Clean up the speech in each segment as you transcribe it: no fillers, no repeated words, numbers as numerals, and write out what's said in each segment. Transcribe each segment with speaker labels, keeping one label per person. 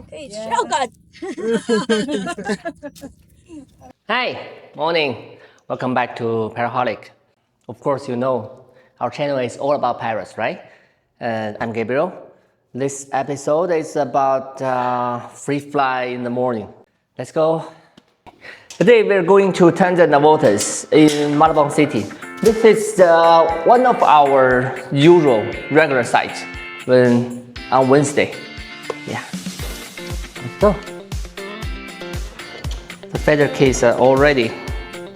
Speaker 1: Okay, oh God.
Speaker 2: Hi, morning. Welcome back to Parrot. Of course, you know our channel is all about parrots, right? I'm Gabriel. This episode is about Freefly in the morning. Let's go. Today we're going to Tanzania waters in Malabon City. This is one of our usual regular sites on Wednesday. Yeah. Let's go. The feather case are all ready.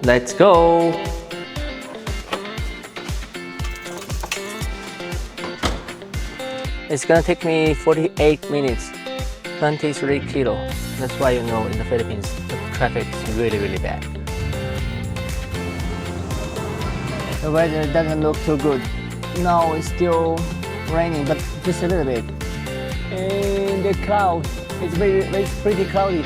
Speaker 2: Let's go. It's gonna take me 48 minutes, 23 kilo. That's why you know in the Philippines the traffic is really bad. The weather doesn't look too good. Now it's still raining, but just a little bit. And the cloud, it's pretty cloudy.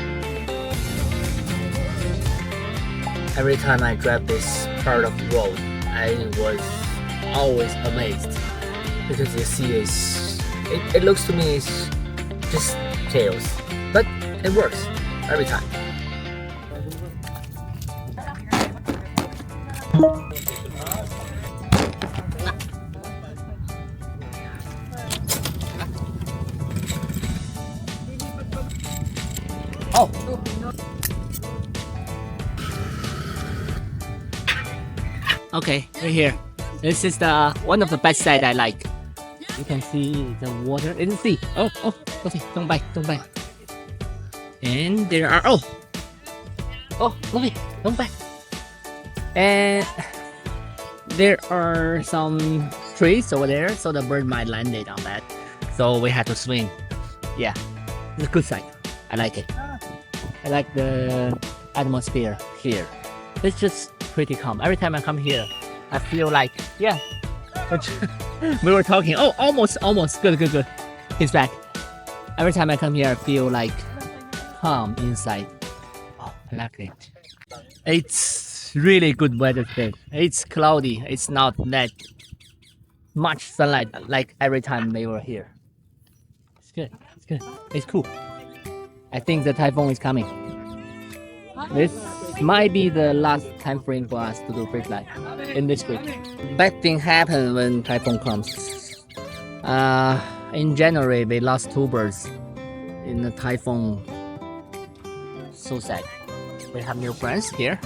Speaker 2: Every time I drive this part of the road, I was always amazed because you see it looks to me it's just chaos, but it works every time. Oh. Okay, we're here. This is the one of the best sight I like. You can see the water in the sea. Oh, okay, don't bite. And there are Lovey, don't bite. And there are some trees over there, so the bird might land it on that. So we had to swing. Yeah, it's a good sight. I like it. I like the atmosphere here. It's just pretty calm. Every time I come here, I feel like, yeah. We were talking. Oh, almost. Good. He's back. Every time I come here, I feel like calm inside. Oh, I like it. It's really good weather today. It's cloudy. It's not that much sunlight like every time they were here. It's good. It's cool. I think the typhoon is coming. This might be the last time frame for us to do Freefly in this week. Bad thing happen when typhoon comes. In January, we lost 2 birds in the typhoon. So sad. We have new friends here.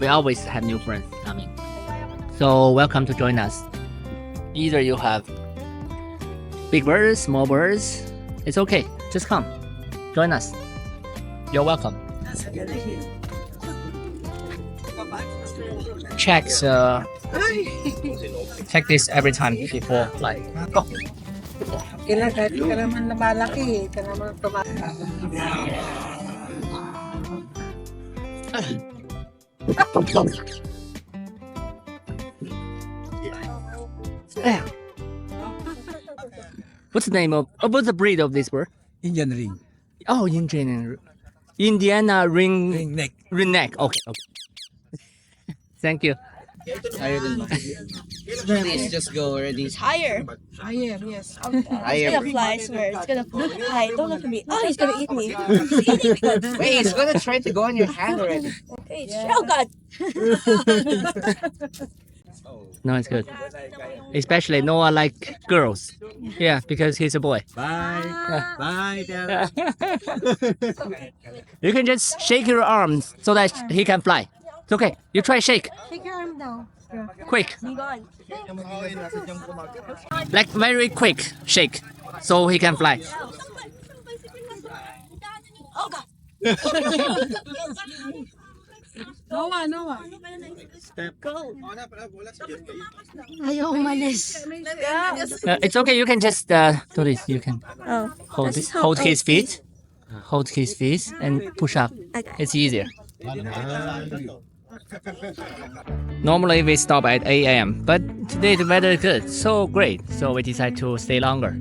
Speaker 2: We always have new friends coming. So welcome to join us. Either you have big birds, small birds, it's okay. Just come. Join us. You're welcome. Check this every time before flight. Go.
Speaker 1: Kailan kahit ka naman na malaki, ka naman
Speaker 2: What's the breed of this bird?
Speaker 3: Indian ring.
Speaker 2: Oh, Indiana ring neck. Okay. Thank you.
Speaker 3: Please just go already.
Speaker 1: It's higher, yes. It's
Speaker 3: Higher.
Speaker 1: gonna fly, I swear. It's gonna fly. Don't look at me. Oh, he's gonna eat me. He's eating me.
Speaker 3: Wait, it's gonna try to go on your hand already.
Speaker 1: Okay, oh God.
Speaker 2: No, it's good. Especially Noah like girls. Yeah, because he's a boy.
Speaker 3: Bye. Bye, Dad.
Speaker 2: You can just shake your arms so that he can fly. It's okay. You try shake.
Speaker 1: Take your arm down.
Speaker 2: Quick.
Speaker 1: Be gone.
Speaker 2: Like very quick shake so he can fly.
Speaker 1: Oh God. Noah. Go. Ayaw umalis.
Speaker 2: It's okay. You can just do this. You can
Speaker 1: Oh.
Speaker 2: hold his feet. Hold his feet and push up.
Speaker 1: Okay.
Speaker 2: It's easier. Normally we stop at 8 a.m. but today the weather is good, so great. So we decide to stay longer.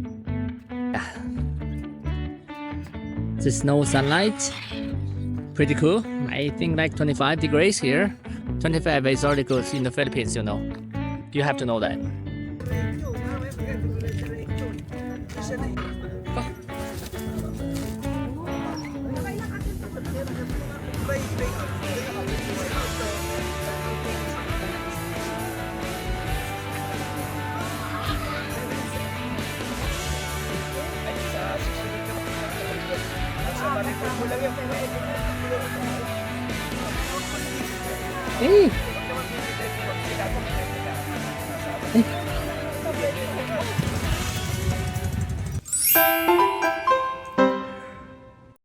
Speaker 2: There's no sunlight. Pretty cool. I think like 25 degrees here. 25 is already good in the Philippines, you know. You have to know that. Hey!